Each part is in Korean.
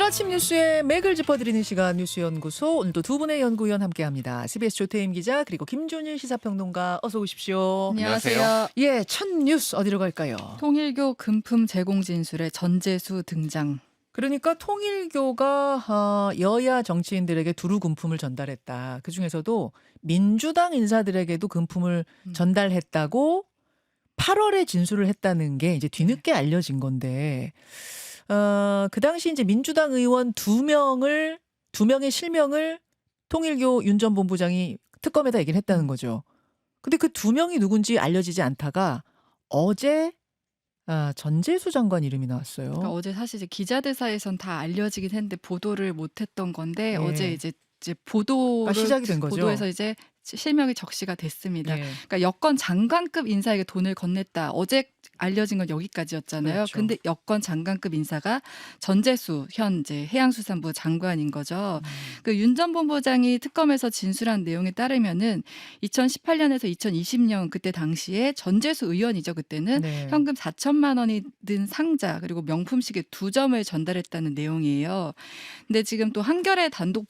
아침 뉴스의 맥을 짚어드리는 시간 뉴스연구소, 오늘도 두 분의 연구위원 함께합니다. CBS 조태임 기자 그리고 김준일 시사평론가, 어서 오십시오. 안녕하세요. 예, 첫 뉴스 어디로 갈까요? 통일교 금품 제공 진술에 전재수 등장. 그러니까 통일교가 여야 정치인들에게 두루 금품을 전달했다. 그중에서도 민주당 인사들에게도 금품을 전달했다고 8월에 진술을 했다는 게 이제 뒤늦게 알려진 건데, 그 당시 이제 민주당 의원 두 명의 실명을 통일교 윤 전 본부장이 특검에다 얘기를 했다는 거죠. 근데 그 두 명이 누군지 알려지지 않다가 어제 전재수 장관 이름이 나왔어요. 그러니까 어제 사실 이제 기자들 사이에선 다 알려지긴 했는데 보도를 못했던 건데 예. 어제 이제 아, 시작이 된 거죠. 보도에서 이제 실명이 적시가 됐습니다. 예. 그러니까 여권 장관급 인사에게 돈을 건넸다. 어제 알려진 건 여기까지였잖아요. 그렇죠. 근데 여권 장관급 인사가 전재수 현 이제 해양수산부 장관인 거죠. 그 윤 전 본부장이 특검에서 진술한 내용에 따르면은 2018년에서 2020년 그때 당시에 전재수 의원이죠. 그때는 네. 현금 4천만 원이 든 상자 그리고 명품 시계 2점을 전달했다는 내용이에요. 근데 지금 또 한겨레 단독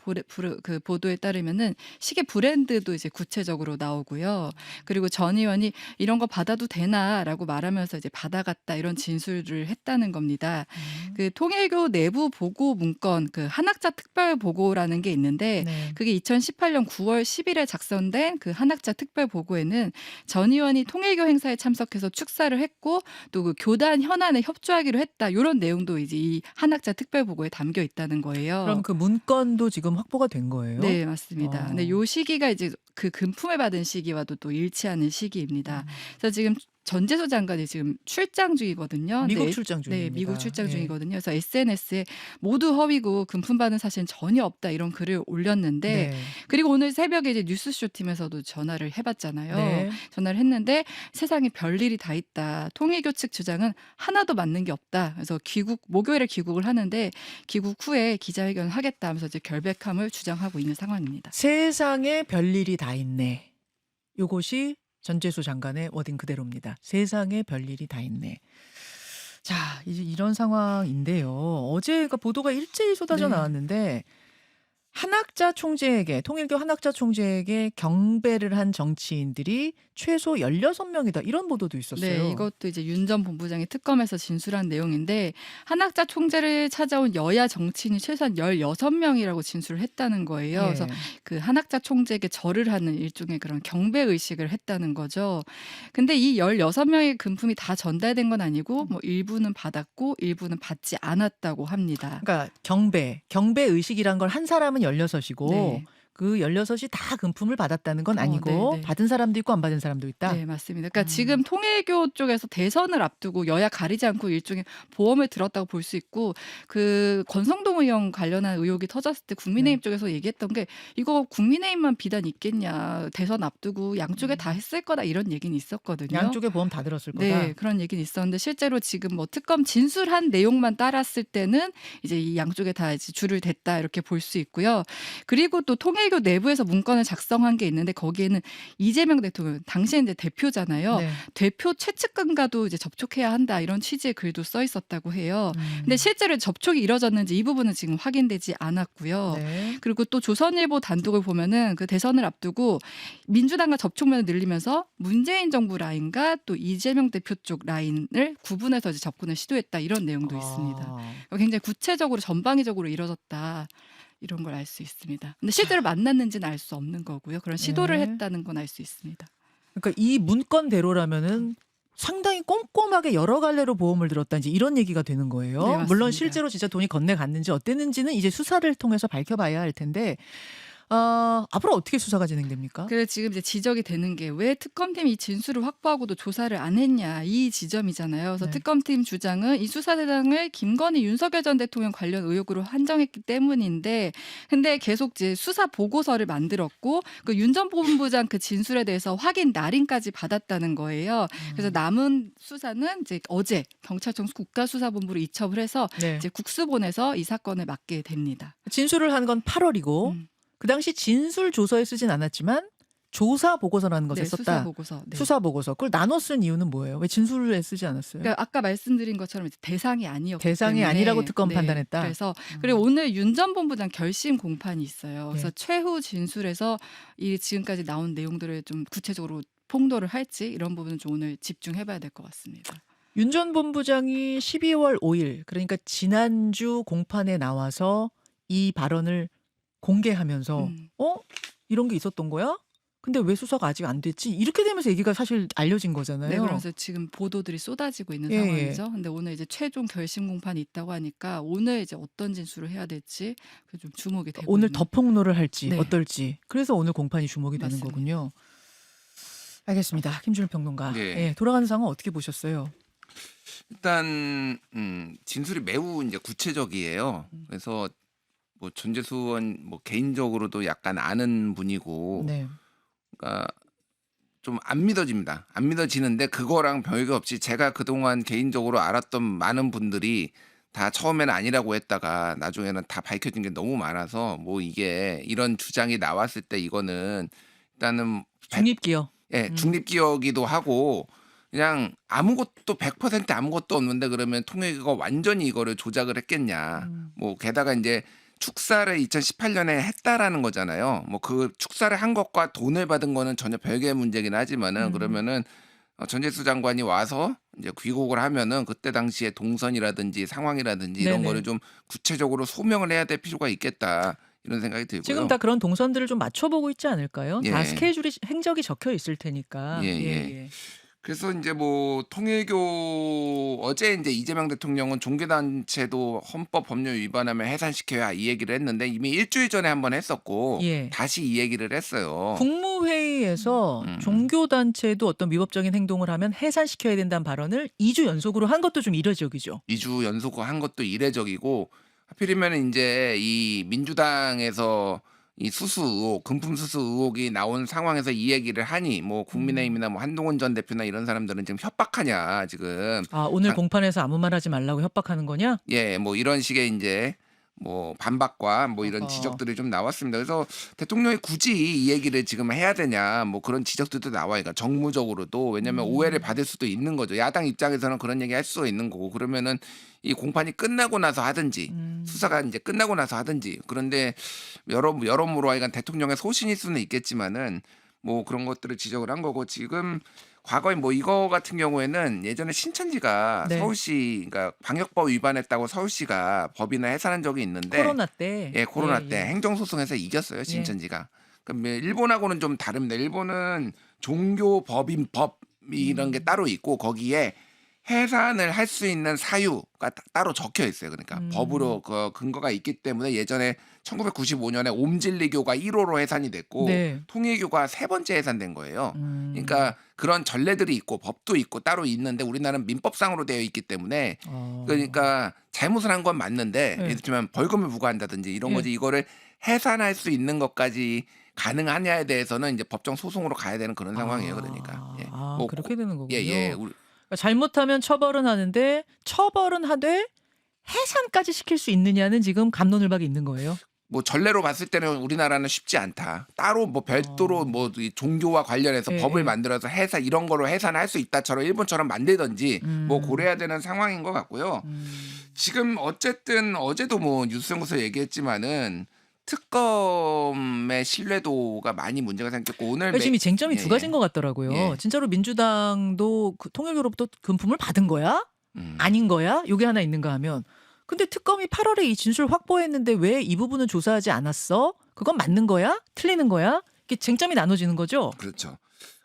그 보도에 따르면은 시계 브랜드도 이제 구체적으로 나오고요. 그리고 전 의원이 이런 거 받아도 되나라고 말하면서 이제 받아갔다 이런 진술을 했다는 겁니다. 그 통일교 내부 보고 문건 그 한학자 특별 보고라는 게 있는데 네. 그게 2018년 9월 10일에 작성된 그 한학자 특별 보고에는 전 의원이 통일교 행사에 참석해서 축사를 했고 또 그 교단 현안에 협조하기로 했다 이런 내용도 이제 이 한학자 특별 보고에 담겨 있다는 거예요. 그럼 그 문건도 지금 확보가 된 거예요? 네, 맞습니다. 근데 어. 요 시기가 이제 그 금품을 받은 시기와도 또 일치하는 시기입니다. 그래서 지금 전재수 장관이 지금 출장 중이거든요. 미국 네, 출장 중입니다. 네, 미국 출장 예. 중이거든요. 그래서 SNS에 모두 허위고 금품 받은 사실은 전혀 없다 이런 글을 올렸는데 네. 그리고 오늘 새벽에 이제 뉴스쇼 팀에서도 전화를 해봤잖아요. 네. 전화를 했는데 세상에 별일이 다 있다. 통일교 측 주장은 하나도 맞는 게 없다. 그래서 목요일에 귀국을 하는데 귀국 후에 기자회견을 하겠다 하면서 이제 결백함을 주장하고 있는 상황입니다. 세상에 별일이 다 있네. 요것이 전재수 장관의 워딩 그대로입니다. 세상에 별일이 다 있네. 자, 이제 이런 상황인데요. 어제가 보도가 일제히 쏟아져 네. 나왔는데 한학자 총재에게, 통일교 한학자 총재에게 경배를 한 정치인들이 최소 16명이다. 이런 보도도 있었어요. 네, 이것도 이제 윤 전 본부장이 특검에서 진술한 내용인데 한학자 총재를 찾아온 여야 정치인이 최소한 16명이라고 진술을 했다는 거예요. 예. 그래서 그 한학자 총재에게 절을 하는 일종의 그런 경배 의식을 했다는 거죠. 근데 이 16명의 금품이 다 전달된 건 아니고 뭐 일부는 받았고 일부는 받지 않았다고 합니다. 그러니까 경배 의식이란 걸 한 사람은 16이고 네. 그 16이 다 금품을 받았다는 건 아니고 네, 네. 받은 사람도 있고 안 받은 사람도 있다. 네, 맞습니다. 그러니까 지금 통일교 쪽에서 대선을 앞두고 여야 가리지 않고 일종의 보험을 들었다고 볼 수 있고 그 권성동 의원 관련한 의혹이 터졌을 때 국민의힘 쪽에서 얘기했던 게 이거 국민의힘만 비단 있겠냐. 대선 앞두고 양쪽에 다 했을 거다 이런 얘기는 있었거든요. 양쪽에 보험 다 들었을 거다. 네, 그런 얘기는 있었는데 실제로 지금 뭐 특검 진술한 내용만 따랐을 때는 이제 이 양쪽에 다 이제 줄을 댔다 이렇게 볼 수 있고요. 그리고 또 통일교 내부에서 문건을 작성한 게 있는데 거기에는 이재명 대통령 당시에 이제 대표잖아요. 네. 대표 최측근과도 이제 접촉해야 한다 이런 취지의 글도 써 있었다고 해요. 근데 실제로 접촉이 이뤄졌는지 이 부분은 지금 확인되지 않았고요. 네. 그리고 또 조선일보 단독을 보면은 그 대선을 앞두고 민주당과 접촉면을 늘리면서 문재인 정부 라인과 또 이재명 대표 쪽 라인을 구분해서 이제 접근을 시도했다 이런 내용도 있습니다. 굉장히 구체적으로 전방위적으로 이뤄졌다. 이런 걸 알 수 있습니다. 근데 실제로 만났는지는 알 수 없는 거고요. 그런 시도를 네. 했다는 건 알 수 있습니다. 그러니까 이 문건대로라면은 상당히 꼼꼼하게 여러 갈래로 보험을 들었다든지 이런 얘기가 되는 거예요. 네, 맞습니다. 물론 실제로 진짜 돈이 건네갔는지 어땠는지는 이제 수사를 통해서 밝혀봐야 할 텐데 앞으로 어떻게 수사가 진행됩니까? 그 지금 이제 지적이 되는 게 왜 특검팀이 이 진술을 확보하고도 조사를 안 했냐 이 지점이잖아요. 그래서 네. 특검팀 주장은 이 수사 대상을 김건희 윤석열 전 대통령 관련 의혹으로 한정했기 때문인데 근데 계속 이제 수사 보고서를 만들었고 그 윤 전 본부장 그 진술에 대해서 확인 날인까지 받았다는 거예요. 그래서 남은 수사는 이제 어제 경찰청 국가수사본부로 이첩을 해서 네. 이제 국수본에서 이 사건을 맡게 됩니다. 진술을 한 건 8월이고 음. 그 당시 진술 조서에 쓰진 않았지만 조사 보고서라는 것을 네, 수사 썼다. 보고서. 네. 수사 보고서. 그걸 나눠 쓴 이유는 뭐예요? 왜 진술에 쓰지 않았어요? 그러니까 아까 말씀드린 것처럼 이제 대상이 아니었기 대상이 때문에 아니라고 특검 네, 판단했다. 그래서 그리고 오늘 윤 전 본부장 결심 공판이 있어요. 그래서 예. 최후 진술에서 이 지금까지 나온 내용들을 좀 구체적으로 폭로를 할지 이런 부분은 좀 오늘 집중해봐야 될 것 같습니다. 윤 전 본부장이 12월 5일 그러니까 지난주 공판에 나와서 이 발언을 공개하면서 음. 이런 게 있었던 거야? 근데 왜 수사가 아직 안 됐지? 이렇게 되면서 얘기가 사실 알려진 거잖아요. 네, 그러면서 지금 보도들이 쏟아지고 있는 예, 상황이죠. 근데 오늘 이제 최종 결심 공판이 있다고 하니까 오늘 이제 어떤 진술을 해야 될지 그게 좀 주목이 되고 오늘 있는. 더 폭로를 할지 네. 어떨지. 그래서 오늘 공판이 주목이 되는 맞습니다. 거군요. 알겠습니다. 김준일 평론가. 네. 예, 돌아가는 상황 어떻게 보셨어요? 일단 진술이 매우 이제 구체적이에요. 그래서 뭐 전재수 의원 뭐 개인적으로도 약간 아는 분이고, 네. 그러니까 좀 안 믿어집니다. 안 믿어지는데 그거랑 별개 없이 제가 그동안 개인적으로 알았던 많은 분들이 다 처음에는 아니라고 했다가 나중에는 다 밝혀진 게 너무 많아서 뭐 이게 이런 주장이 나왔을 때 이거는 일단은 중립기여. 예, 중립기여기도 하고 그냥 아무것도 100% 아무것도 없는데 그러면 통일교가 완전히 이거를 조작을 했겠냐. 뭐 게다가 이제 축사를 2018년에 했다라는 거잖아요. 뭐 그 축사를 한 것과 돈을 받은 거는 전혀 별개의 문제긴 하지만은 그러면은 전재수 장관이 와서 이제 귀국을 하면은 그때 당시에 동선이라든지 상황이라든지 이런 네네. 거를 좀 구체적으로 소명을 해야 될 필요가 있겠다. 이런 생각이 들고요. 지금 다 그런 동선들을 좀 맞춰보고 있지 않을까요? 다 예. 스케줄이 행적이 적혀 있을 테니까. 예, 예. 그래서 이제 뭐 통일교 어제 이제 이재명 대통령은 종교단체도 헌법 법률 위반하면 해산시켜야 이 얘기를 했는데 이미 일주일 전에 한번 했었고 예. 다시 이 얘기를 했어요. 국무회의에서 종교단체도 어떤 위법적인 행동을 하면 해산시켜야 된다는 발언을 2주 연속으로 한 것도 좀 이례적이죠. 2주 연속 한 것도 이례적이고 하필이면 이제 이 민주당에서 이 수수 의혹, 금품 수수 의혹이 나온 상황에서 이 얘기를 하니 뭐 국민의힘이나 뭐 한동훈 전 대표나 이런 사람들은 지금 협박하냐 지금 오늘 아. 공판에서 아무 말 하지 말라고 협박하는 거냐? 예, 뭐 이런 식의 이제 뭐 반박과 뭐 이런 어허. 지적들이 좀 나왔습니다. 그래서 대통령이 굳이 이 얘기를 지금 해야 되냐 뭐 그런 지적들도 나와요. 그러니까 정무적으로도 왜냐하면 오해를 받을 수도 있는 거죠. 야당 입장에서는 그런 얘기 할 수가 있는 거고 그러면은 이 공판이 끝나고 나서 하든지 수사가 이제 끝나고 나서 하든지 그런데 여러모로 하여간 대통령의 소신일 수는 있겠지만은 뭐 그런 것들을 지적을 한 거고 지금 과거에 뭐 이거 같은 경우에는 예전에 신천지가 네. 서울시 그러니까 방역법 위반했다고 서울시가 법인을 해산한 적이 있는데 코로나 때. 예, 코로나 예, 때 예. 행정소송에서 이겼어요 신천지가. 그럼 일본하고는 좀 다릅니다. 일본은 종교법인법 이런 게 따로 있고 거기에 해산을 할 수 있는 사유가 따로 적혀 있어요. 그러니까 법으로 그 근거가 있기 때문에 예전에 1995년에 옴진리교가 1호로 해산이 됐고 네. 통일교가 세 번째 해산된 거예요. 그러니까 그런 전례들이 있고 법도 있고 따로 있는데 우리나라는 민법상으로 되어 있기 때문에 그러니까 잘못을 한 건 맞는데 네. 예를 들면 벌금을 부과한다든지 이런 예. 거지 이거를 해산할 수 있는 것까지 가능하냐에 대해서는 이제 법정 소송으로 가야 되는 그런 상황이에요. 그러니까. 예. 뭐 그렇게 되는 거군요. 예. 그러니까 잘못하면 처벌은 하는데 처벌은 하되 해산까지 시킬 수 있느냐는 지금 갑론을박이 있는 거예요. 뭐 전례로 봤을 때는 우리나라는 쉽지 않다. 따로 뭐 별도로 뭐 이 종교와 관련해서 예, 법을 예. 만들어서 해산 이런 거로 해산할 수 있다처럼 일본처럼 만들든지 뭐 고려해야 되는 상황인 것 같고요. 지금 어쨌든 어제도 뭐 뉴스연구소 얘기했지만은 특검의 신뢰도가 많이 문제가 생겼고 오늘 그러니까 지금 이 쟁점이 예, 두 가지인 것 같더라고요. 예. 진짜로 민주당도 그 통일교로부터 금품을 받은 거야? 아닌 거야? 요게 하나 있는가 하면 근데 특검이 8월에 이 진술 확보했는데 왜 이 부분은 조사하지 않았어? 그건 맞는 거야? 틀리는 거야? 이게 쟁점이 나눠지는 거죠. 그렇죠.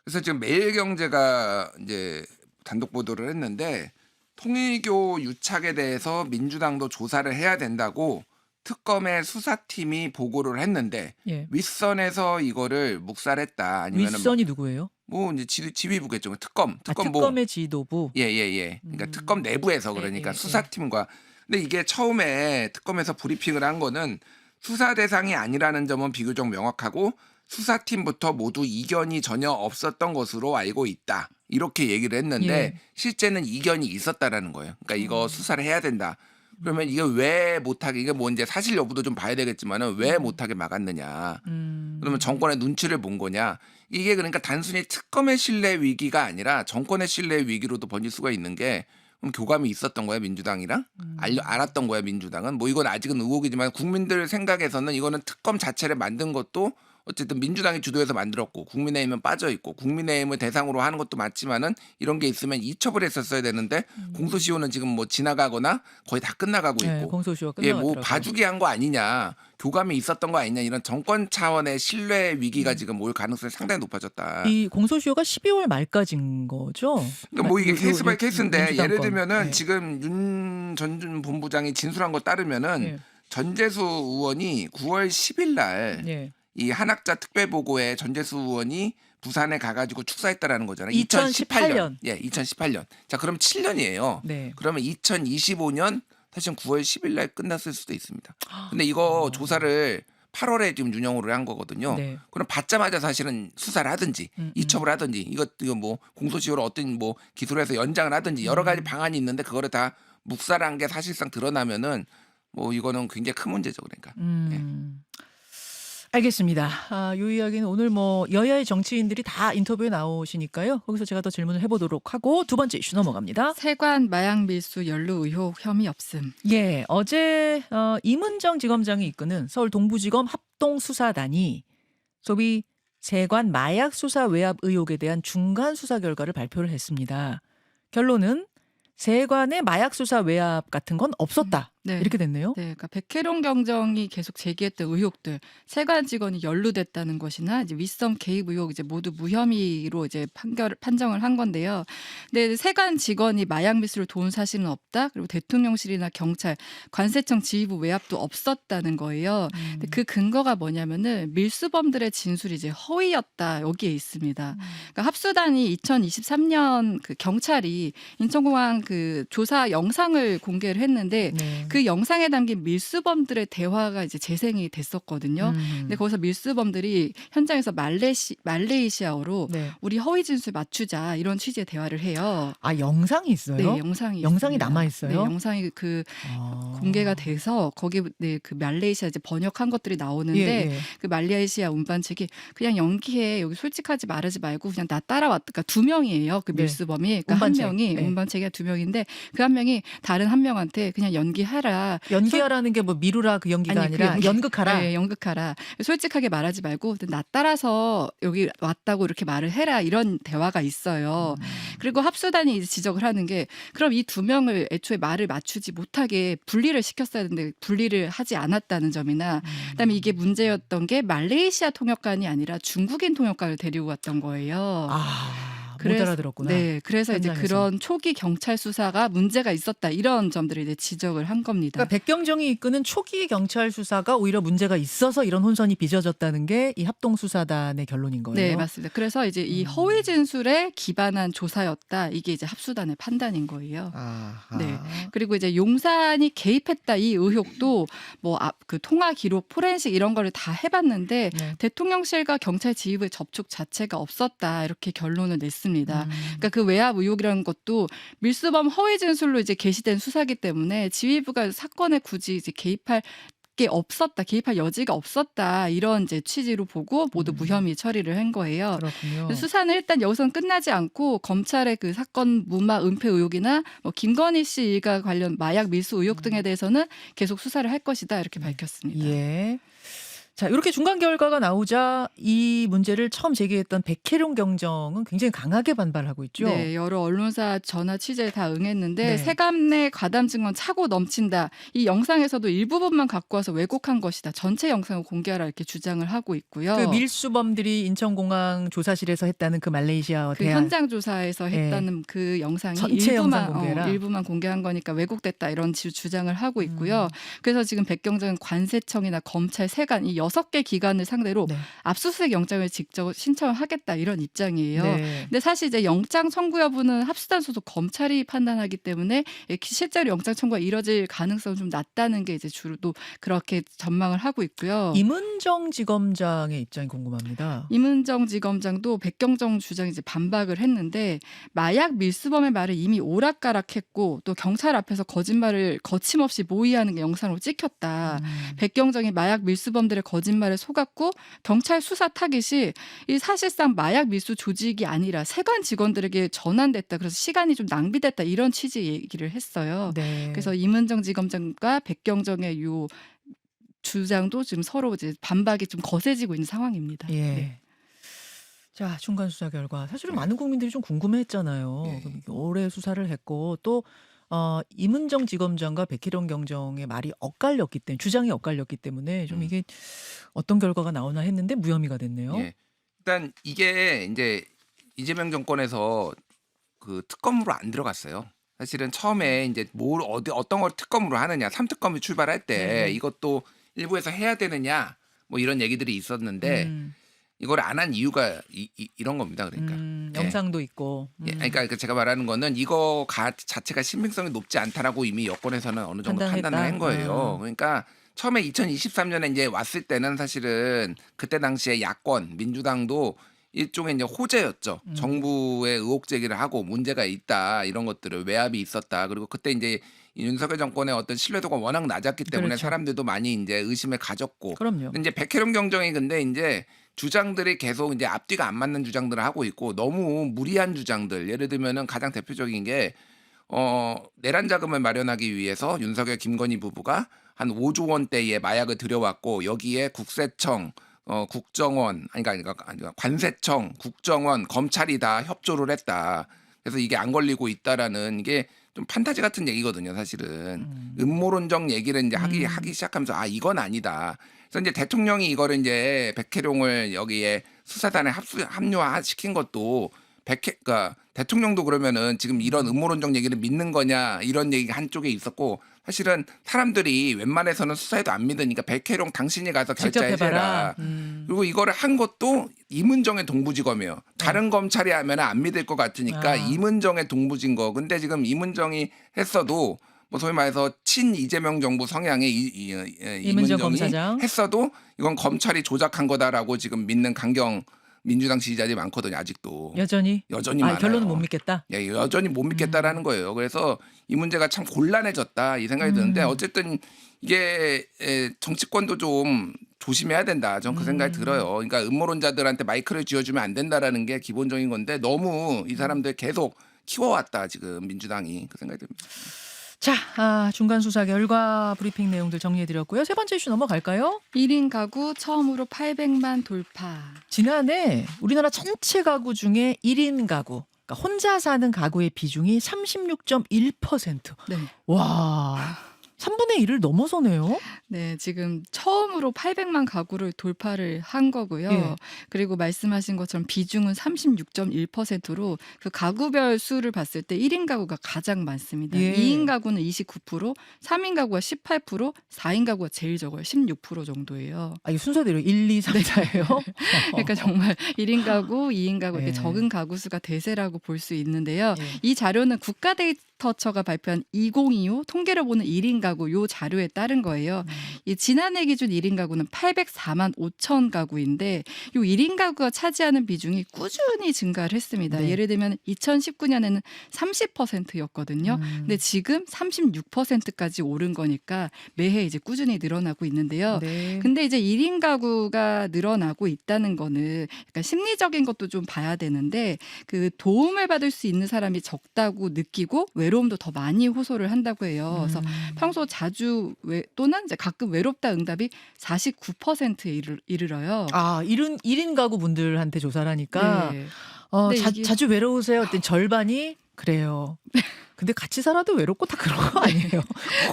그래서 지금 매일경제가 이제 단독 보도를 했는데 통일교 유착에 대해서 민주당도 조사를 해야 된다고 특검의 수사팀이 보고를 했는데 예. 윗선에서 이거를 묵살했다. 아니면 윗선이 누구예요? 뭐 이제 지휘부겠죠. 특검 특검의 지도부. 예. 그러니까 특검 내부에서 그러니까 예. 수사팀과 근데 이게 처음에 특검에서 브리핑을 한 거는 수사 대상이 아니라는 점은 비교적 명확하고 수사팀부터 모두 이견이 전혀 없었던 것으로 알고 있다. 이렇게 얘기를 했는데 예. 실제는 이견이 있었다라는 거예요. 그러니까 이거 수사를 해야 된다. 그러면 이게 왜 못하게 이게 뭐 이제 사실 여부도 좀 봐야 되겠지만은 왜 못하게 막았느냐. 그러면 정권의 눈치를 본 거냐. 이게 그러니까 단순히 특검의 신뢰 위기가 아니라 정권의 신뢰 위기로도 번질 수가 있는 게 그럼 교감이 있었던 거야 민주당이랑 알았던 거야 민주당은 뭐 이건 아직은 의혹이지만 국민들 생각에서는 이거는 특검 자체를 만든 것도 어쨌든 민주당이 주도해서 만들었고 국민의힘은 빠져 있고 국민의힘을 대상으로 하는 것도 맞지만은 이런 게 있으면 이첩을 했었어야 되는데 공소시효는 지금 뭐 지나가거나 거의 다 끝나가고 네, 있고 공소시효가 예, 끝나가더라고요. 뭐 봐주기 한 거 아니냐 교감이 있었던 거 아니냐 이런 정권 차원의 신뢰 위기가 지금 올 가능성이 상당히 높아졌다. 이 공소시효가 12월 말까지인 거죠? 그러니까 뭐 이게 요- 케이스 바이 요- 케이스인데 민주당 예를 건. 들면은 네. 지금 윤 전 본부장이 진술한 거 따르면은 예. 전재수 의원이 9월 10일 날 예. 이 한학자 특별보고에 전재수 의원이 부산에 가가지고 축사했다라는 거잖아요. 2018년. 예, 2018년. 자, 그럼 7년이에요. 네. 그러면 2025년 사실 9월 10일 날 끝났을 수도 있습니다. 근데 이거 조사를 8월에 지금 윤영호를 한 거거든요. 네. 그럼 받자마자 사실은 수사를 하든지 이첩을 하든지 이거 뭐 공소시효를 어떤 뭐 기소를 해서 연장을 하든지 여러 가지 방안이 있는데 그거를 다 묵살한 게 사실상 드러나면은 뭐 이거는 굉장히 큰 문제죠. 그러니까. 알겠습니다. 이 이야기는 오늘 뭐 여야의 정치인들이 다 인터뷰에 나오시니까요. 거기서 제가 더 질문을 해보도록 하고 두 번째 이슈 넘어갑니다. 세관 마약 밀수 연루 의혹 혐의 없음. 예, 어제 이문정 지검장이 이끄는 서울 동부지검 합동수사단이 소위 세관 마약 수사 외압 의혹에 대한 중간 수사 결과를 발표를 했습니다. 결론은 세관의 마약 수사 외압 같은 건 없었다. 네. 이렇게 됐네요. 네, 그러니까 백혜룡 경정이 계속 제기했던 의혹들, 세관 직원이 연루됐다는 것이나 이제 윗선 개입 의혹 이제 모두 무혐의로 이제 판정을 한 건데요. 근데 세관 직원이 마약 밀수를 도운 사실은 없다. 그리고 대통령실이나 경찰, 관세청 지휘부 외압도 없었다는 거예요. 근데 그 근거가 뭐냐면은 밀수범들의 진술이 이제 허위였다 여기에 있습니다. 그러니까 합수단이 2023년 그 경찰이 인천공항 그 조사 영상을 공개를 했는데. 네. 그 영상에 담긴 밀수범들의 대화가 이제 재생이 됐었거든요. 근데 거기서 밀수범들이 현장에서 말레이시아어로 네. 우리 허위 진술 맞추자 이런 취지의 대화를 해요. 아, 영상이 있어요? 네, 영상이 영상이 있습니다. 남아 있어요? 네, 영상이 그 공개가 돼서 거기 네, 그 말레이시아 이제 번역한 것들이 나오는데 예, 예. 그 말레이시아 운반 측이 그냥 연기해 여기 솔직하지 말하지 말고 그냥 나 따라왔다. 그러니까 두 명이에요. 그 네. 밀수범이 그러니까 운반책. 한 명이 네. 운반책이 두 명인데 그 한 명이 다른 한 명한테 그냥 연기해라. 연기하라는 게 뭐 미루라 그 연기가 아니, 그 아니라 연극하라. 네, 연극하라. 솔직하게 말하지 말고 나 따라서 여기 왔다고 이렇게 말을 해라 이런 대화가 있어요. 그리고 합수단이 이제 지적을 하는 게 그럼 이 두 명을 애초에 말을 맞추지 못하게 분리를 시켰어야 되는데 분리를 하지 않았다는 점이나 그다음에 이게 문제였던 게 말레이시아 통역관이 아니라 중국인 통역관을 데리고 왔던 거예요. 못 알아들었구나. 네, 그래서 이제 현장에서. 그런 초기 경찰 수사가 문제가 있었다 이런 점들을 이제 지적을 한 겁니다. 그러니까 백경정이 이끄는 초기 경찰 수사가 오히려 문제가 있어서 이런 혼선이 빚어졌다는 게 이 합동수사단의 결론인 거예요. 네, 맞습니다. 그래서 이제 이 허위 진술에 기반한 조사였다. 이게 이제 합수단의 판단인 거예요. 아하. 네. 그리고 이제 용산이 개입했다 이 의혹도 뭐 그 통화 기록, 포렌식 이런 거를 다 해봤는데 네. 대통령실과 경찰 지휘부의 접촉 자체가 없었다 이렇게 결론을 냈습니다. 그러니까 그 외압 의혹이라는 것도 밀수범 허위 진술로 이제 게시된 수사기 때문에 지휘부가 사건에 굳이 이제 개입할 게 없었다, 개입할 여지가 없었다 이런 이제 취지로 보고 모두 무혐의 처리를 한 거예요. 그렇군요. 수사는 일단 여기서는 끝나지 않고 검찰의 그 사건 무마 은폐 의혹이나 뭐 김건희 씨 일가 관련 마약 밀수 의혹 등에 대해서는 계속 수사를 할 것이다 이렇게 밝혔습니다. 예. 자, 이렇게 중간 결과가 나오자 이 문제를 처음 제기했던 백혜룡 경정은 굉장히 강하게 반발하고 있죠. 네, 여러 언론사 전화 취재에 다 응했는데 네. 세감 내 가담 증언 차고 넘친다. 이 영상에서도 일부분만 갖고 와서 왜곡한 것이다. 전체 영상을 공개하라 이렇게 주장을 하고 있고요. 그 밀수범들이 인천공항 조사실에서 했다는 그 말레이시아 그 대한 현장 조사에서 했다는 그 영상이 전체 영상 공개라? 일부만 공개한 거니까 왜곡됐다 이런 주장을 하고 있고요. 그래서 지금 백경정은 관세청이나 검찰 세관 이 6개 기관을 상대로 네. 압수수색 영장을 직접 신청하겠다 이런 입장이에요. 네. 근데 사실 이제 영장 청구 여부는 합수단 소속 검찰이 판단하기 때문에 실제로 영장 청구가 이뤄질 가능성은 좀 낮다는 게 이제 주로 또 그렇게 전망을 하고 있고요. 임은정 지검장의 입장이 궁금합니다. 임은정 지검장도 백경정 주장이 이제 반박을 했는데 마약 밀수범의 말을 이미 오락가락했고 또 경찰 앞에서 거짓말을 거침없이 모의하는 게 영상으로 찍혔다. 백경정이 마약 밀수범들의 거짓말에 속았고 경찰 수사 타깃이 이 사실상 마약 밀수 조직이 아니라 세관 직원들에게 전환됐다. 그래서 시간이 좀 낭비됐다. 이런 취지 얘기를 했어요. 네. 그래서 임은정 지검장과 백경정의 요 주장도 지금 서로 이제 반박이 좀 거세지고 있는 상황입니다. 예. 네. 자, 중간 수사 결과 사실은 네. 많은 국민들이 좀 궁금해했잖아요. 네. 그럼 오래 수사를 했고 또 임은정 지검장과 백희룡 경정의 말이 엇갈렸기 때문에 주장이 엇갈렸기 때문에 좀 이게 어떤 결과가 나오나 했는데 무혐의가 됐네요. 예. 일단 이게 이제 이재명 정권에서 그 특검으로 안 들어갔어요. 사실은 처음에 이제 뭘 어떤 걸 특검으로 하느냐, 3특검이 출발할 때 네네. 이것도 일부에서 해야 되느냐, 뭐 이런 얘기들이 있었는데 음, 이걸 안 한 이유가 이런 겁니다. 그러니까. 예. 영상도 있고. 예, 그러니까 제가 말하는 거는 이거 자체가 신빙성이 높지 않다라고 이미 여권에서는 어느 정도 판단했다. 판단을 한 거예요. 아. 그러니까 처음에 2023년에 이제 왔을 때는 사실은 그때 당시에 야권 민주당도 일종의 이제 호재였죠. 정부의 의혹 제기를 하고 문제가 있다 이런 것들을 외압이 있었다. 그리고 그때 이제 이 윤석열 정권의 어떤 신뢰도가 워낙 낮았기 때문에 그렇죠. 사람들도 많이 이제 의심을 가졌고. 그럼요. 근데 이제 백혜룡 경정이 근데 이제 주장들이 계속 이제 앞뒤가 안 맞는 주장들을 하고 있고 너무 무리한 주장들. 예를 들면은 가장 대표적인 게 내란 자금을 마련하기 위해서 윤석열 김건희 부부가 한 5조 원대의 마약을 들여왔고 여기에 국세청 국정원 그러니까 관세청, 국정원, 검찰이 다 협조를 했다. 그래서 이게 안 걸리고 있다라는 이게 좀 판타지 같은 얘기거든요, 사실은. 음모론적 얘기를 이제 하기 시작하면서 이건 아니다. 그래서 이제 대통령이 이거를 이제 백혜룡을 여기에 수사단에 합류시킨 것도 그러니까 대통령도 그러면은 지금 이런 음모론적 얘기를 믿는 거냐 이런 얘기가 한쪽에 있었고 사실은 사람들이 웬만해서는 수사에도 안 믿으니까 백혜룡 당신이 가서 직접 해봐라. 결자해라. 그리고 이거를 한 것도 임은정의 동부지검이에요. 다른 검찰이 하면 안 믿을 것 같으니까 임은정의 동부진거. 근데 지금 임은정이 했어도 뭐 소위 말해서 친 이재명 정부 성향의 임은정 임은정이 검사장. 했어도 이건 검찰이 조작한 거다라고 지금 믿는 강경 민주당 지지자들이 많거든요. 아직도 여전히 많아요. 결론은 못 믿겠다. 예, 여전히 못 믿겠다라는 거예요. 그래서 이 문제가 참 곤란해졌다 이 생각이 드는데 어쨌든 이게 정치권도 좀 조심해야 된다. 전 그 생각이 들어요. 그러니까 음모론자들한테 마이크를 쥐어주면 안 된다라는 게 기본적인 건데 너무 이 사람들 계속 키워왔다 지금 민주당이 그 생각이 듭니다. 자, 중간 수사 결과 브리핑 내용들 정리해드렸고요. 세 번째 이슈 넘어갈까요? 1인 가구 처음으로 800만 돌파. 지난해 우리나라 전체 가구 중에 1인 가구, 그러니까 혼자 사는 가구의 비중이 36.1%. 네. 와, 3분의 1을 넘어서네요. 네, 지금 처음으로 800만 가구를 돌파를 한 거고요. 예. 그리고 말씀하신 것처럼 비중은 36.1%로 그 가구별 수를 봤을 때 1인 가구가 가장 많습니다. 예. 2인 가구는 29%, 3인 가구가 18%, 4인 가구가 제일 적어요. 16% 정도예요. 이 순서대로 1, 2, 3, 4예요. 그러니까 정말 1인 가구, 2인 가구 이렇게 예. 적은 가구 수가 대세라고 볼 수 있는데요. 예. 이 자료는 국가데이터처가 발표한 2025 통계를 보는 1인 가구 요 자료에 따른 거예요. 이 지난해 기준 1인 가구는 804만 5천 가구인데 요 1인 가구가 차지하는 비중이 꾸준히 증가를 했습니다. 네. 예를 들면 2019년에는 30%였거든요. 근데 지금 36%까지 오른 거니까 매해 이제 꾸준히 늘어나고 있는데요. 네. 근데 이제 1인 가구가 늘어나고 있다는 거는 약간 심리적인 것도 좀 봐야 되는데 그 도움을 받을 수 있는 사람이 적다고 느끼고 외로움도 더 많이 호소를 한다고 해요. 그래서 평소 자주 또는 이제 가끔 외롭다 응답이 49%에 이르러요. 1인 가구 분들한테 조사를 하니까 네. 근데 이게- 자주 외로우세요? 어떤 절반이 그래요. 근데 같이 살아도 외롭고 다 그런 거 아니에요?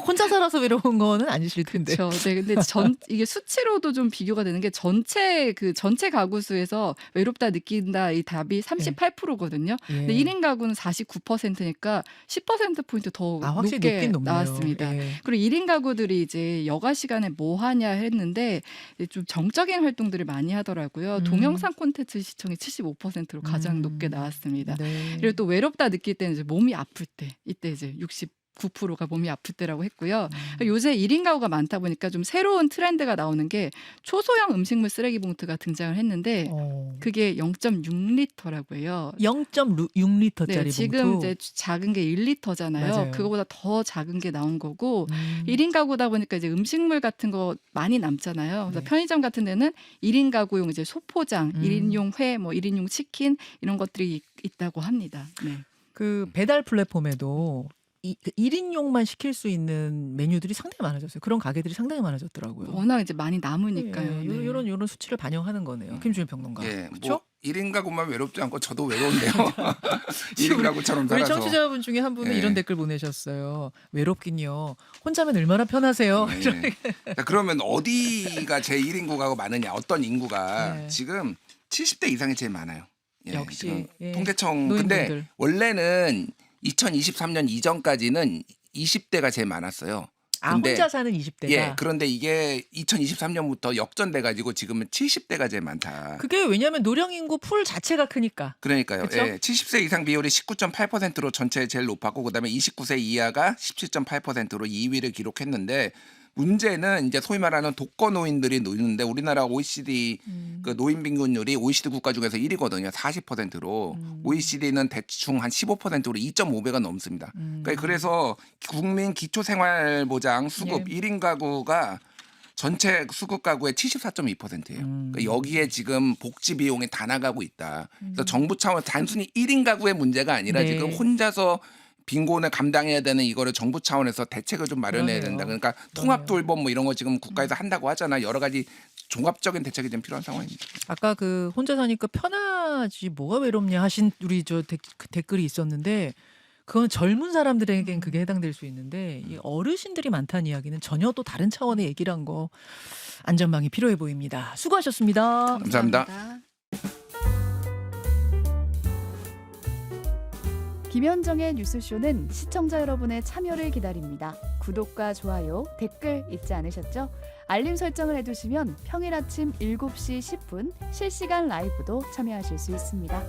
혼자 살아서 외로운 거는 아니실 텐데. 그렇죠. 네, 근데 이게 수치로도 좀 비교가 되는 게 전체 가구 수에서 외롭다 느낀다 이 답이 38%거든요. 근데 예. 1인 가구는 49%니까 10% 포인트 더 확실히 높게 높긴 높네요. 나왔습니다. 예. 그리고 1인 가구들이 이제 여가 시간에 뭐 하냐 했는데 좀 정적인 활동들을 많이 하더라고요. 동영상 콘텐츠 시청이 75%로 가장 높게 나왔습니다. 네. 그리고 또 외롭다 느낄 때는 이제 몸이 아플 때, 이때 이제 69%가 몸이 아플 때라고 했고요. 요새 1인 가구가 많다 보니까 좀 새로운 트렌드가 나오는 게 초소형 음식물 쓰레기 봉투가 등장을 했는데 그게 0.6리터라고 해요. 0.6리터짜리 네, 지금 봉투. 이제 작은 게 1리터잖아요. 맞아요. 그거보다 더 작은 게 나온 거고 1인 가구다 보니까 이제 음식물 같은 거 많이 남잖아요. 그래서 네. 편의점 같은 데는 1인 가구용 이제 소포장, 1인용 회, 뭐 1인용 치킨 이런 것들이 있다고 합니다. 네. 그 배달 플랫폼에도 1인용만 시킬 수 있는 메뉴들이 상당히 많아졌어요. 그런 가게들이 상당히 많아졌더라고요. 워낙 이제 많이 남으니까요. 네. 이런 수치를 반영하는 거네요. 김준일 평론가. 예, 그렇죠? 뭐 1인 가구만 외롭지 않고 저도 외로운데요. 1인 가구처럼 우리 살아서. 청취자분 중에 한 분은 예. 이런 댓글 보내셨어요. 외롭긴요. 혼자면 얼마나 편하세요. 예. 자, 그러면 어디가 제 1인구가 많으냐? 어떤 인구가 네. 지금 70대 이상이 제일 많아요. 예, 역시, 지금 예. 통계청 노인분들. 근데 원래는 2023년 이전까지는 20대가 제일 많았어요. 아, 근데 혼자 사는 20대가. 예, 그런데 이게 2023년부터 역전돼 가지고 지금은 70대가 제일 많다. 그게 왜냐하면 노령 인구 풀 자체가 크니까. 그러니까요. 그쵸? 예, 70세 이상 비율이 19.8%로 전체에 제일 높았고 그다음에 29세 이하가 17.8%로 2위를 기록했는데 문제는 이제 소위 말하는 독거노인들이 노는데 우리나라 OECD 그 노인 빈곤율이 OECD 국가 중에서 1위거든요. 40%로. OECD는 대충 한 15%로 2.5배가 넘습니다. 그러니까 그래서 국민 기초생활보장 수급 예. 1인 가구가 전체 수급 가구의 74.2%예요. 그러니까 여기에 지금 복지 비용이 다 나가고 있다. 그래서 정부 차원 단순히 1인 가구의 문제가 아니라 네. 지금 혼자서 빈곤을 감당해야 되는 이거를 정부 차원에서 대책을 좀 마련해야 그러네요. 된다. 그러니까 통합 돌봄 뭐 이런 거 지금 국가에서 한다고 하잖아. 여러 가지 종합적인 대책이 좀 필요한 상황입니다. 아까 그 혼자 사니까 편하지 뭐가 외롭냐 하신 우리 그 댓글이 있었는데 그건 젊은 사람들에겐 그게 해당될 수 있는데 이 어르신들이 많다는 이야기는 전혀 또 다른 차원의 얘기를 한 거 안전망이 필요해 보입니다. 수고하셨습니다. 감사합니다. 김현정의 뉴스쇼는 시청자 여러분의 참여를 기다립니다. 구독과 좋아요, 댓글 잊지 않으셨죠? 알림 설정을 해두시면 평일 아침 7시 10분 실시간 라이브도 참여하실 수 있습니다.